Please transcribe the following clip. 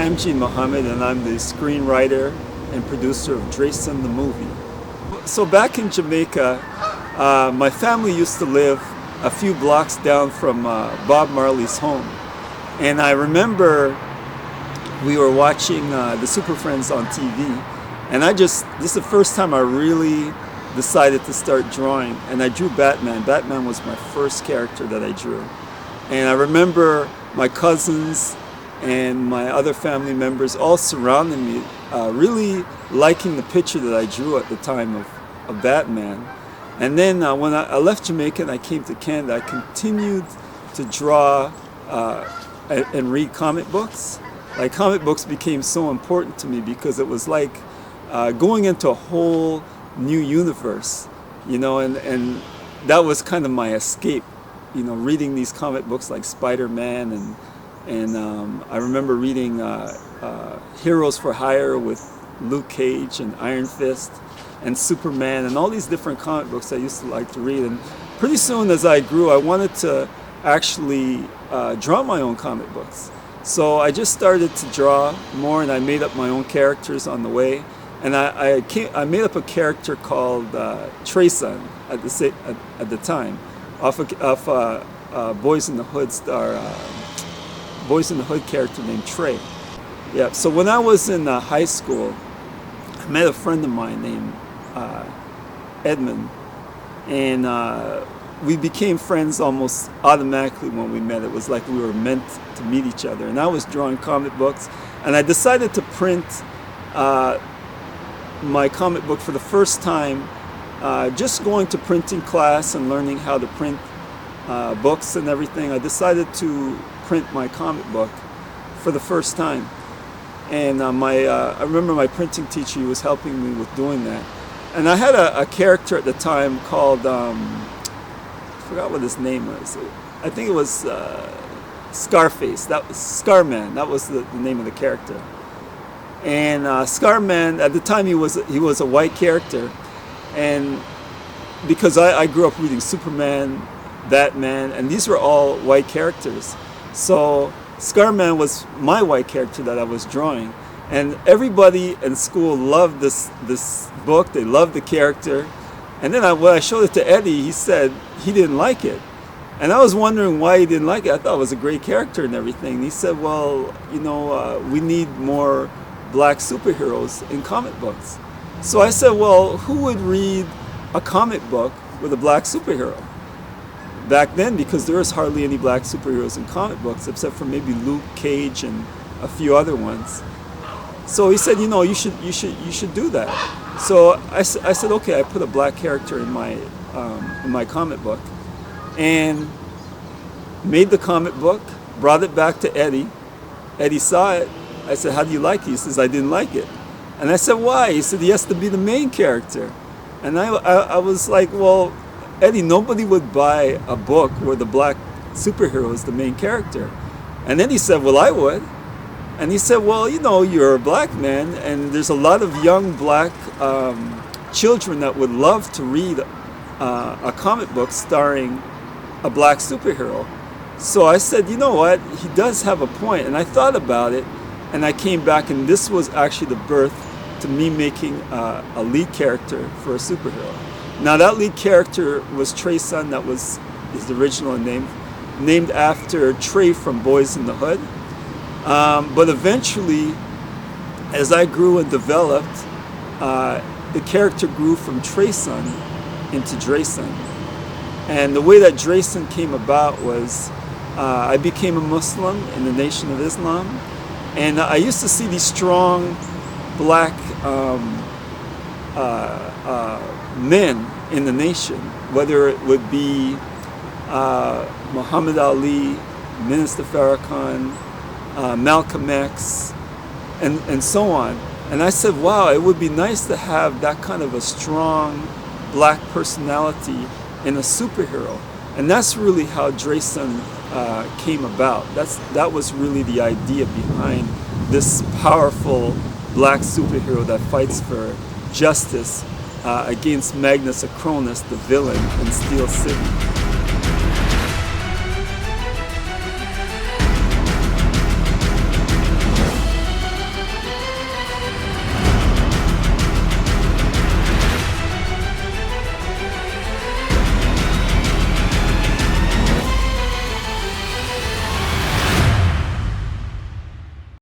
I'm Gene Mohammed, and I'm the screenwriter and producer of Dresun The Movie. So back in Jamaica, my family used to live a few blocks down from Bob Marley's home. And I remember we were watching the Super Friends on TV, and this is the first time I really decided to start drawing, and I drew Batman. Batman was my first character that I drew. And I remember my cousins and my other family members all surrounding me, really liking the picture that I drew at the time of Batman. And then when I left Jamaica and I came to Canada, I continued to draw and read comic books. Like, comic books became so important to me because it was like going into a whole new universe, and that was kind of my escape, reading these comic books like Spider-Man, and I remember reading Heroes for Hire with Luke Cage and Iron Fist and Superman and all these different comic books I used to like to read. And pretty soon as I grew, I wanted to actually draw my own comic books. So I just started to draw more, and I made up my own characters on the way. And I made up a character called Dresun at the time, off Boys in the Hood Boys in the Hood character named Trey. Yeah. So when I was in high school, I met a friend of mine named Edmund, and we became friends almost automatically when we met. It was like we were meant to meet each other. And I was drawing comic books, and I decided to print my comic book for the first time, just going to printing class and learning how to print books and everything. I decided to print my comic book for the first time. And I remember my printing teacher, he was helping me with doing that. And I had a character at the time called, I forgot what his name was. I think it was Scarface. That was Scarman. That was the name of the character. And Scarman, at the time, he was a white character, and because I grew up reading Superman, Batman, and these were all white characters, so Scarman was my white character that I was drawing, and everybody in school loved this book. They loved the character, and then when I showed it to Eddie, he said he didn't like it, and I was wondering why he didn't like it. I thought it was a great character and everything. And he said, well, we need more black superheroes in comic books. So I said, well, who would read a comic book with a black superhero? Back then, because there was hardly any black superheroes in comic books, except for maybe Luke Cage and a few other ones. So he said, you should do that. So I said, okay. I put a black character in my comic book, and made the comic book, brought it back to Eddie. Eddie saw it. I said, how do you like it? He says, I didn't like it. And I said, why? He said, he has to be the main character. And I was like, well, Eddie, nobody would buy a book where the black superhero is the main character. And then he said, well, I would. And he said, well, you're a black man, and there's a lot of young black children that would love to read a comic book starring a black superhero. So I said, you know what? He does have a point. And I thought about it. And I came back, and this was actually the birth to me making a lead character for a superhero. Now, that lead character was Dresun. That was his original name, named after Trey from Boys in the Hood. But eventually, as I grew and developed, the character grew from Dresun into Dresun. And the way that Dresun came about was I became a Muslim in the Nation of Islam. And I used to see these strong black men in the nation, whether it would be Muhammad Ali, Minister Farrakhan, Malcolm X, and so on. And I said, wow, it would be nice to have that kind of a strong black personality in a superhero. And that's really how Dresun came about. That was really the idea behind this powerful black superhero that fights for justice against Magnus Acronis, the villain in Steel City.